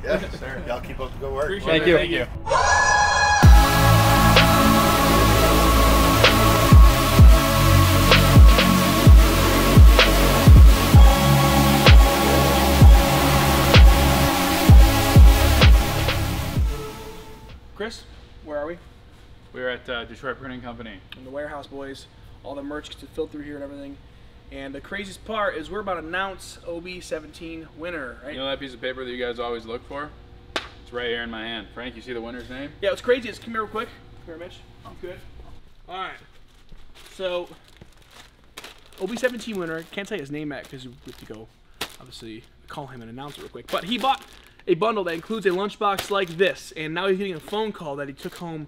Yes, sir. Y'all keep up the good work. Thank you. Thank you. Chris, where are we? We're at Detroit Printing Company. In the warehouse, boys. All the merch gets to filter here and everything. And the craziest part is we're about to announce OB17 winner, right? You know that piece of paper that you guys always look for? It's right here in my hand. Frank, you see the winner's name? Yeah, what's crazy is, come here real quick. Come here, Mitch. You good? All right. So, OB17 winner, can't say his name yet because we have to go, obviously, call him and announce it real quick. But he bought a bundle that includes a lunchbox like this, and now he's getting a phone call that he took home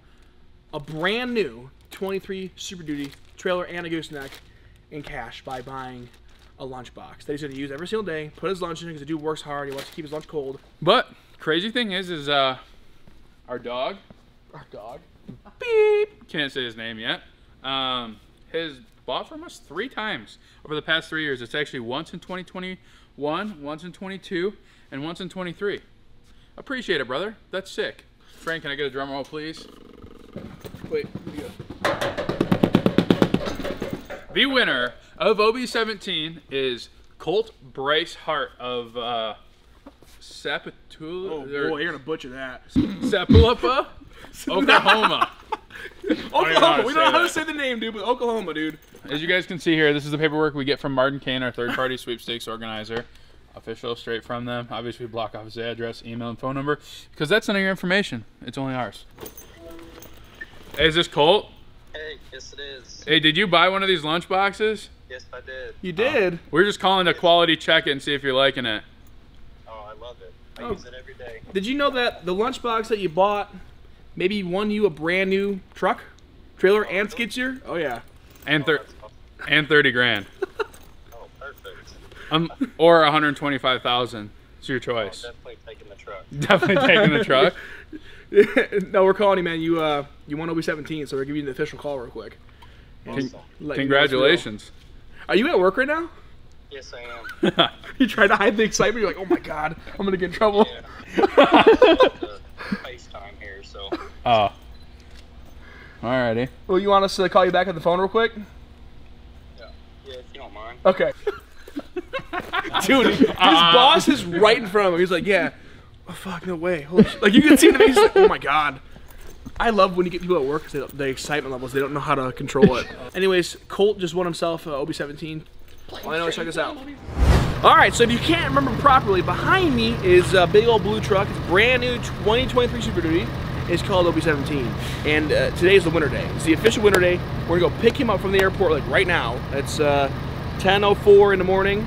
a brand new 23 Super Duty trailer and a gooseneck in cash by buying a lunchbox that he's going to use every single day, put his lunch in because the dude works hard, he wants to keep his lunch cold. But crazy thing is our dog, beep, can't say his name yet, has bought from us 3 times over the past 3 years. It's actually once in 2021, once in 22, and once in 23. Appreciate it, brother. That's sick. Frank, can I get a drum roll, please? Wait, the winner of OB17 is Colt Bryce Hart of Sapatula. oh boy, you're gonna butcher that. Sapulapa, Oklahoma. Oklahoma. We don't know how to say the name, dude, but Oklahoma, dude. As you guys can see here, this is the paperwork we get from Martin Kane, our third-party sweepstakes organizer. Official, straight from them. Obviously, we block off his address, email, and phone number because that's none of your information. It's only ours. Hey, is this Colt? Hey, yes it is. Hey, did you buy one of these lunch boxes? Yes, I did. You did? We're just calling to quality check it and see if you're liking it. Oh, I love it. I use it every day. Did you know that the lunchbox that you bought maybe won you a brand new truck, trailer, and skid steer? Oh yeah. And 30 grand. Oh, perfect. Or 125,000. It's your choice. Oh, definitely taking the truck. Definitely taking the truck. No, we're calling you, man. You won OB17, so we're giving you the official call real quick. Awesome. Congratulations. Are you at work right now? Yes, I am. You tried to hide the excitement. You're like, oh my god, I'm gonna get in trouble. Yeah. FaceTime here, so. Oh. Alrighty. Well, you want us to call you back on the phone real quick? Yeah, if you don't mind. Okay. Dude, his boss is right in front of him. He's like, yeah. Oh, fuck, no way. Holy shit. Like, you can see the face, like, oh my god. I love when you get people at work because the excitement levels, they don't know how to control it. Anyways, Colt just won himself OB17. Well, I know, check this out. Alright, so if you can't remember properly, behind me is a big old blue truck. It's brand new 2023 Super Duty. It's called OB17. And today is the winter day. It's the official winter day. We're gonna go pick him up from the airport like right now. It's 10:04 in the morning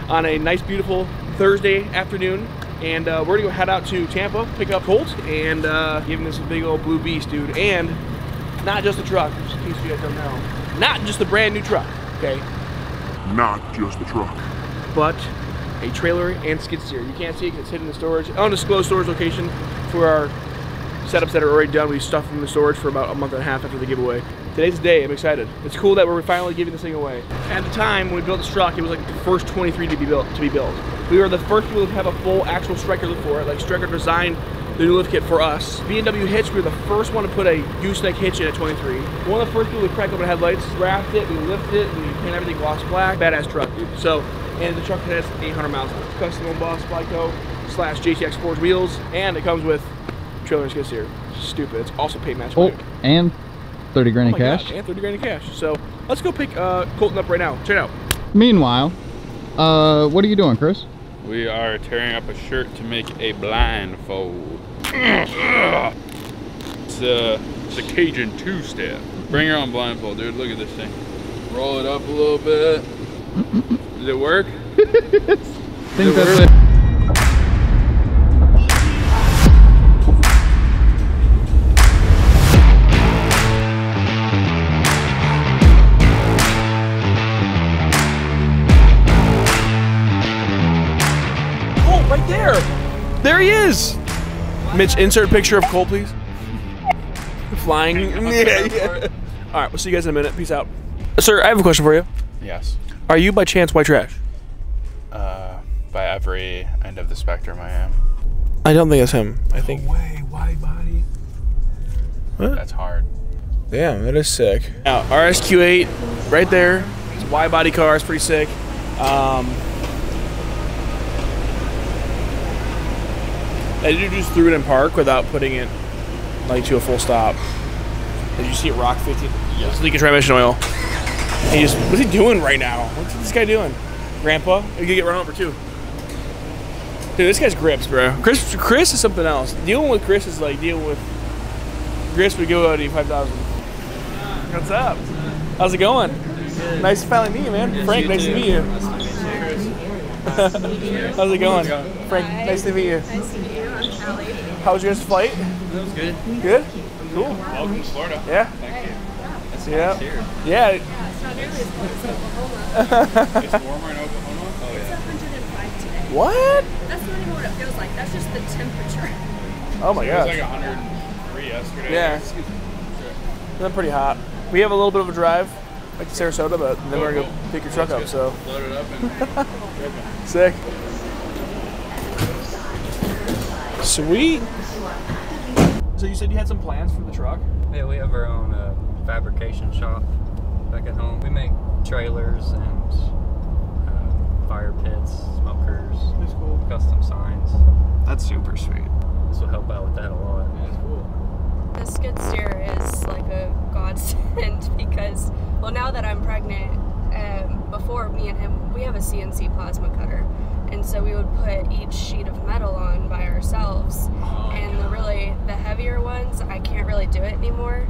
on a nice, beautiful Thursday afternoon. And we're gonna go head out to Tampa, pick up Colt, and give him this big old blue beast, dude. And not just the truck, just in case you guys don't know. Not just the brand new truck, okay? Not just the truck. But a trailer and skid steer. You can't see it because it's hidden in the storage. Undisclosed storage location for our setups that are already done. We stuffed them in the storage for about a month and a half after the giveaway. Today's the day, I'm excited. It's cool that we're finally giving this thing away. At the time when we built this truck, it was like the first 23 to be built. We were the first people to have a full actual striker lift for it. Like Striker designed the new lift kit for us. B&W hitch, we were the first one to put a gooseneck hitch in at 23. One of the first people to crack open headlights, wrapped it, we lifted it, we painted everything gloss black. Badass truck, dude. So, and the truck has 800 miles on it. Custom embossed Flyco / JTX Forged wheels, and it comes with trailer and skid steer. Stupid. It's also paint match. Oh, and 30 grand in cash. God, and 30 grand in cash. So let's go pick Colton up right now. Check it out. Meanwhile, what are you doing, Chris? We are tearing up a shirt to make a blindfold. It's a Cajun two-step. Bring your own blindfold, dude. Look at this thing. Roll it up a little bit. Does it work? I think that's it. Oh, right there. There he is. Mitch, insert a picture of Cole, please. Flying. Yeah. All right, we'll see you guys in a minute. Peace out. Sir, I have a question for you. Yes. Are you by chance white trash? By every end of the spectrum, I am. I don't think it's him. I think. No way, wide body. What? That's hard. Damn, that is sick. Now, RSQ8, right there. It's a wide body car. It's pretty sick. They just threw it in park without putting it like to a full stop. Did you see it rock 15? Yeah. It's leaking transmission oil. And what's he doing right now? What's this guy doing? Grandpa? He could get run over too. Dude, this guy's grips, bro. Chris is something else. Dealing with Chris is like dealing with Chris would go out at 5,000. What's up? How's it going? Nice to finally meet you, man. Frank, nice to meet you. How's it going? Frank, nice to meet you. Nice to meet you. I'm Callie. How was your flight? That was good. Good? Cool. Welcome to Florida. Yeah. Thank you. That's Yeah. nice here. Yeah. Yeah, it's not nearly as cold as Oklahoma. It's warmer in Oklahoma? Oh, It's yeah. 105 today. What? That's not even what it feels like. That's just the temperature. Oh my It was gosh. like 103 yesterday. Yeah. That's pretty hot. We have a little bit of a drive, like to Sarasota, but then we're gonna go pick your truck up, so. Load it up and Sick. Sweet. So you said you had some plans for the truck? Yeah, we have our own fabrication shop back at home. We make trailers and fire pits, smokers, That's cool. custom signs. That's super sweet. This will help out with that a lot. That's cool. The skid steer is like a godsend because, well, now that I'm pregnant, before me and him, we have a CNC plasma cutter. And so we would put each sheet of metal on by ourselves. And the heavier ones, I can't really do it anymore.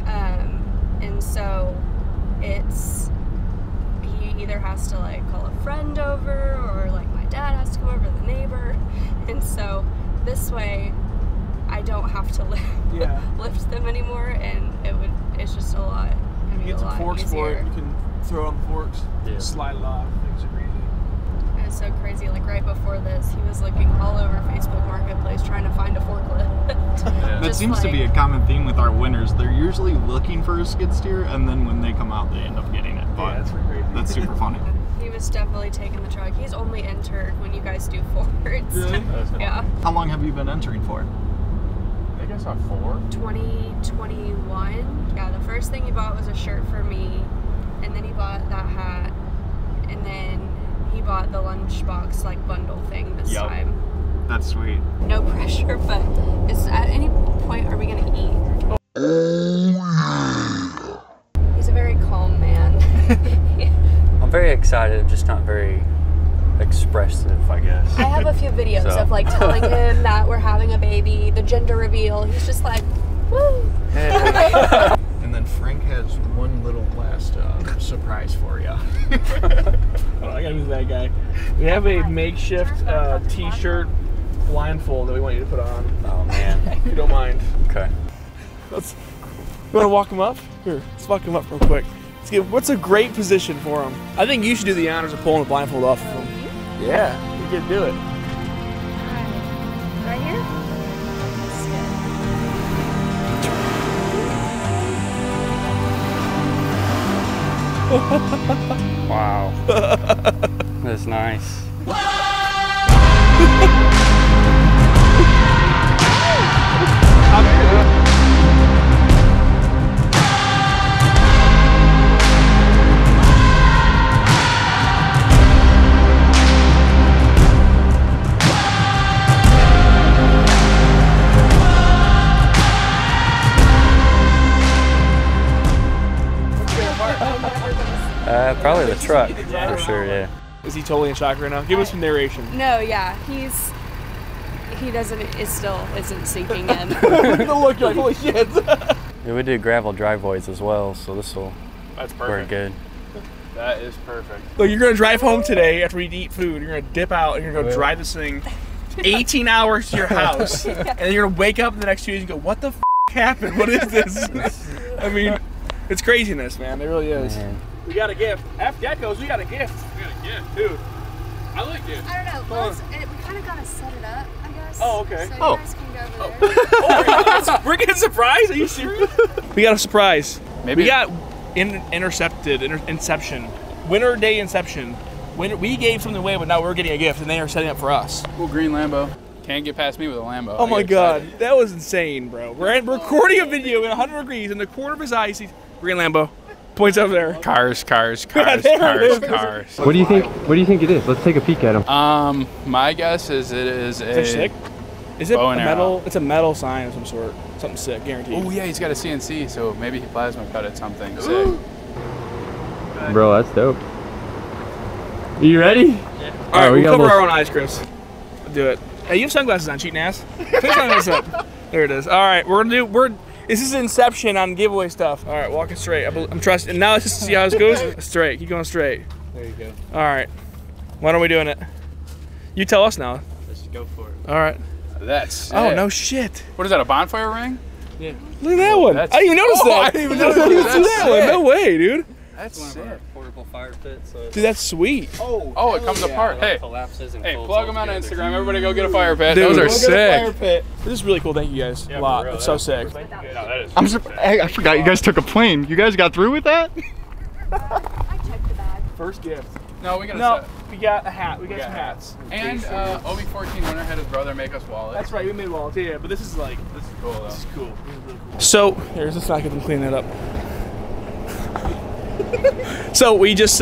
And so he either has to like call a friend over or like my dad has to come over, the neighbor. And so this way I don't have to lift them anymore, and it's just a lot. I mean, You get some forks for it. You can throw on the forks, slide it off. Things are crazy. It was so crazy. Like right before this, he was looking all over Facebook Marketplace trying to find a forklift. That Just seems to be a common theme with our winners. They're usually looking for a skid steer, and then when they come out, they end up getting it. But Yeah, that's pretty crazy. that's super funny. He was definitely taking the truck. He's only entered when you guys do forwards. Really? Yeah. How long have you been entering for? I think I saw 4. 2021. Yeah, the first thing he bought was a shirt for me, and then he bought that hat, and then he bought the lunchbox like bundle thing this time. That's sweet. No pressure, but at any point are we gonna eat? He's a very calm man. I'm very excited, just not very expressive, I guess. I have a few videos So. of like telling him that we're having a baby, the gender reveal. He's just like, woo. And then Frank has one little last surprise for you. Oh, I gotta be that guy. We have a makeshift t-shirt blindfold that we want you to put on. Oh man. If you don't mind. Okay. You wanna walk him up? Here, let's walk him up real quick. What's a great position for him? I think you should do the honors of pulling the blindfold off of him. Yeah, you can do it. Right here? Wow. That's nice. Probably the truck, for sure, yeah. Is he totally in shock right now? Give us some narration. No, yeah, he still isn't sinking in. Look at the look, you're like, holy shit. Yeah, we do gravel driveways as well, so this will That's work perfect. good. That is perfect. Look, you're gonna drive home today after we eat food. You're gonna dip out and you're gonna go drive this thing 18 hours to your house. And then you're gonna wake up the next 2 days and go, what the happened? What is this? I mean, it's craziness, man. It really is. Man. We got a gift. After that goes, we got a gift. We got a gift. Dude. I like gifts. I don't know. We kind of gotta set it up, I guess. Oh, okay. So Oh. you guys can go over there. We're getting a surprise? Are you serious? We got a surprise. Maybe We got Inception. Winter Day Inception. We gave something away, but now we're getting a gift, and they are setting up for us. cool green Lambo. Can't get past me with a Lambo. Oh I my get god, excited. that was insane, bro. We're recording a video in 100 degrees in the corner of his eye. He sees green Lambo. Points over there. Cars. There it is. What do you think? What do you think it is? Let's take a peek at him. My guess is it is Is it sick? Is it bow a and metal? arrow. It's a metal sign of some sort. Something sick, guaranteed. Oh yeah, he's got a CNC, so maybe he plasma cut at something sick. Bro, that's dope. You ready? Yeah. All right, we we'll got cover a little- our own eyes, Chris. Do it. Hey, you have sunglasses on, cheating ass. Put your sunglasses up. There it is. All right, this is Inception on giveaway stuff. All right, walking straight. I'm trusting. And now let's just see how this goes. Straight. Keep going straight. There you go. All right. Why are we doing it? You tell us now. Let's go for it. All right. That's sick. Oh no shit. What is that? A bonfire ring? Yeah. Look at that one. I That's- didn't even notice Oh, that. I didn't even notice I didn't that. see that one. That's No way, dude. That's It's one of our sick. portable fire pits. So Dude, that's sweet. Oh, it comes apart. Hey, collapses and hey, folds plug all them on together. Instagram. Everybody go get a fire pit. Dude, Those are go get a sick. This is really cool. Thank you guys a lot. It's so sick. I forgot you guys took a plane. You guys got through with that? I checked the bag. First gift. No, we got No, a set. we got a hat. We got some hats. hats. And OB14 winner had his brother make us wallets. That's right. We made wallets. Yeah, but this is like. This is cool though. This is cool. This is really cool. So here's let's not get them clean that up. So we just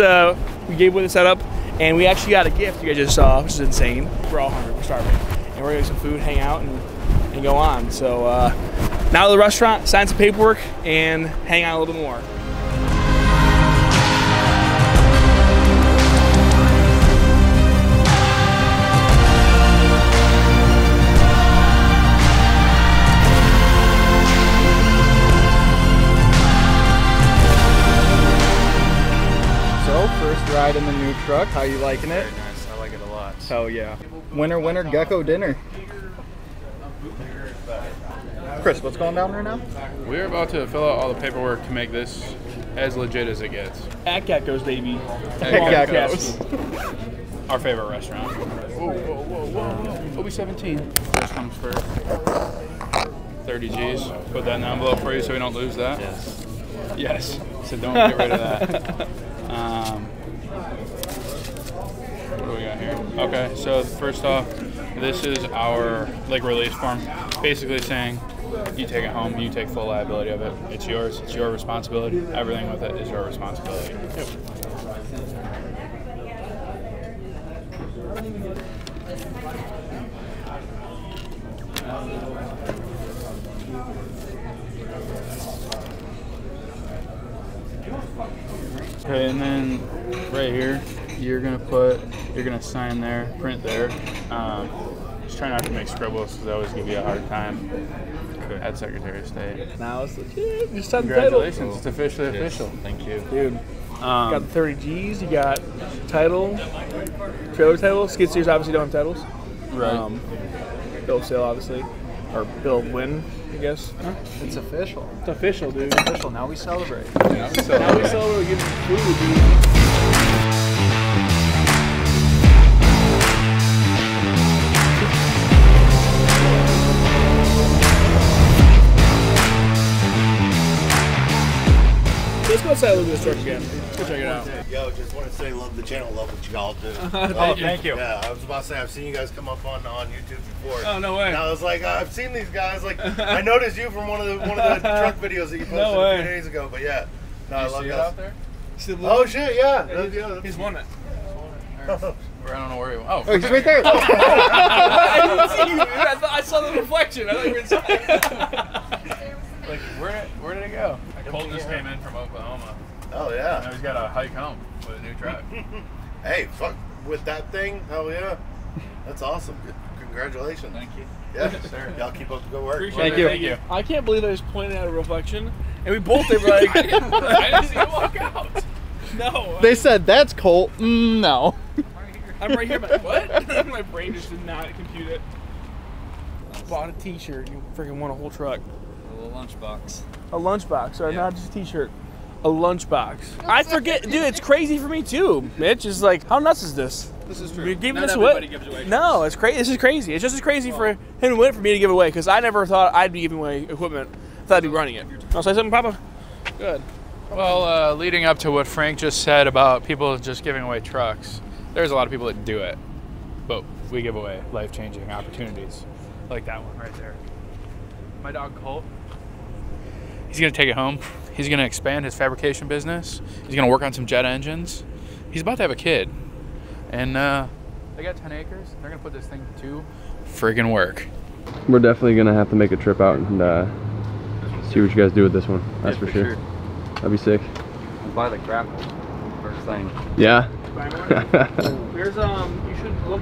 we gave away the setup, and we actually got a gift you guys just saw, which is insane. We're all hungry. We're starving, and we're gonna get some food, hang out, and go on. So now to the restaurant, sign some paperwork, and hang out a little bit more. So, first ride in the new truck. How you liking it? Very nice. I like it a lot. Hell yeah. Winner, gecko dinner. Chris, what's going down right now? We're about to fill out all the paperwork to make this as legit as it gets. At Geckos, baby. At Geckos. Our favorite restaurant. Whoa. OB17. First comes first. 30 G's. Put that in the envelope for you so we don't lose that. Yes. Yes. So don't get rid of that. What do we got here? Okay, so first off, this is our release form, basically saying you take it home, you take full liability of it. It's yours. It's your responsibility. Everything with it is your responsibility. Okay, and then right here, you're gonna sign there, print there. Just try not to make scribbles because I always give you a hard time. At Secretary of State. Now it's legit. You signed the title. Congratulations, it's officially official. Thank you. Dude. You got the 30 G's, you got title, trailer title. Skid steers obviously don't have titles. Right. Bill of sale, obviously. Or bill of win, I guess. Huh? It's official. It's official, dude. Official. Now we celebrate. Now we celebrate getting food, dude. Let's go outside and look at this truck again. Go check it out. Yo, just want to say love the channel, love what you all do. Thank you. Yeah, I was about to say I've seen you guys come up on YouTube before. Oh, no way. And I was like, I've seen these guys. Like, I noticed you from one of the truck videos that you posted No a way. few days ago. But yeah, no, I love See it guys. out there? Oh shit, yeah. He's won it. I don't know where he went. Oh, Oh, he's right there. I didn't see you, dude. I saw the reflection. I thought you were inside. like where did it go? Colt just came in from Oklahoma. Oh Now yeah. he's got to hike home with a new truck. Hey, fuck with that thing. Hell yeah. That's awesome. Congratulations. Thank you. Yeah, sir. Y'all keep up the good work. Appreciate Thank it. you. I can't believe I was pointing at a reflection, and we both were like, I didn't see you walk out. no. They said that's Colt. No. I'm right here, but what? My brain just did not compute it. Bought a t-shirt, you freaking won a whole truck. A little lunchbox. A lunchbox, or Yeah. not just a t-shirt. A lunchbox. I forget, dude, it's crazy for me too, Mitch. It's like, how nuts is this? This is true. You're giving Not this away? everybody gives away No, it's crazy. This is crazy. It's just as crazy for him to win it for me to give away, because I never thought I'd be giving away equipment. I thought I'd be running it. I'll say something, Papa? Good. Well, leading up to what Frank just said about people just giving away trucks, there's a lot of people that do it, but we give away life-changing opportunities like that one right there. My dog Colt, he's gonna take it home. He's gonna expand his fabrication business. He's gonna work on some jet engines. He's about to have a kid. And they got 10 acres. They're gonna put this thing to friggin' work. We're definitely gonna have to make a trip out and see what you guys do with this one. That's for sure. That'd be sick. Buy the grapple first thing. Yeah. Here's you should look.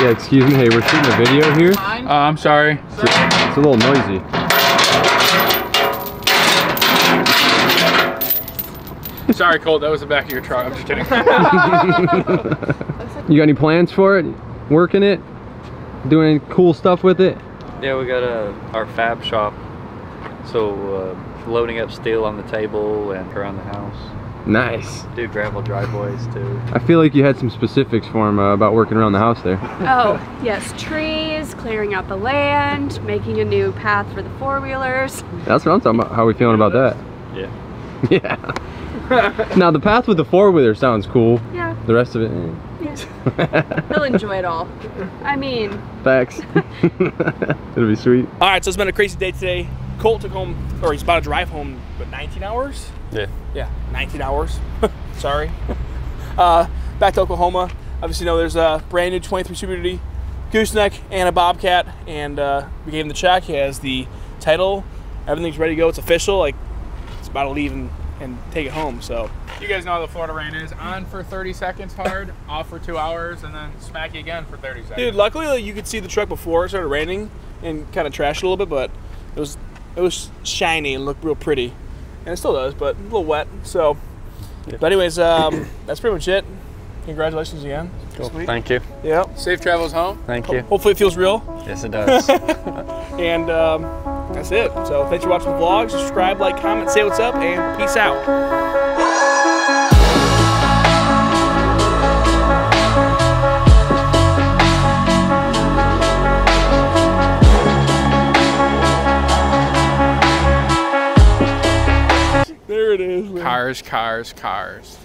Yeah, excuse me. Hey, we're shooting a video here. I'm sorry. It's a little noisy. Sorry, Colt. That was the back of your truck. I'm just kidding. You got any plans for it? Working it? Doing any cool stuff with it? Yeah, we got our fab shop. So loading up steel on the table and around the house. Nice. Do gravel driveways too. I feel like you had some specifics for him about working around the house there. Oh, yes, trees, clearing out the land, making a new path for the four-wheelers. That's what I'm talking about. How are we feeling about that? Yeah. Yeah. Now the path with the four-wheeler sounds cool. Yeah. The rest of it, Yeah. He'll enjoy it all. I mean. Facts. It'll be sweet. All right, so it's been a crazy day today. Colt took home, or he's about to drive home, but 19 hours? Yeah. Yeah, 19 hours. Sorry. Back to Oklahoma. Obviously, you know, there's a brand new 23 Super Duty gooseneck and a Bobcat, and we gave him the check. He has the title. Everything's ready to go. It's official. Like, it's about to leave and take it home. So You guys know how the Florida rain is. On for 30 seconds hard, off for 2 hours, and then smack you again for 30 seconds. dude, luckily like, you could see the truck before it started raining and kind of trashed it a little bit, but it was shiny and looked real pretty, and it still does, but a little wet. So, but anyways, that's pretty much it. Congratulations again. Cool. Sweet. Thank you. Yeah. Safe travels home. Thank you. Hopefully it feels real. Yes, it does. And that's it. So thanks for watching the vlog. Subscribe, like, comment, say what's up, and peace out. There it is, man. Cars, cars, cars.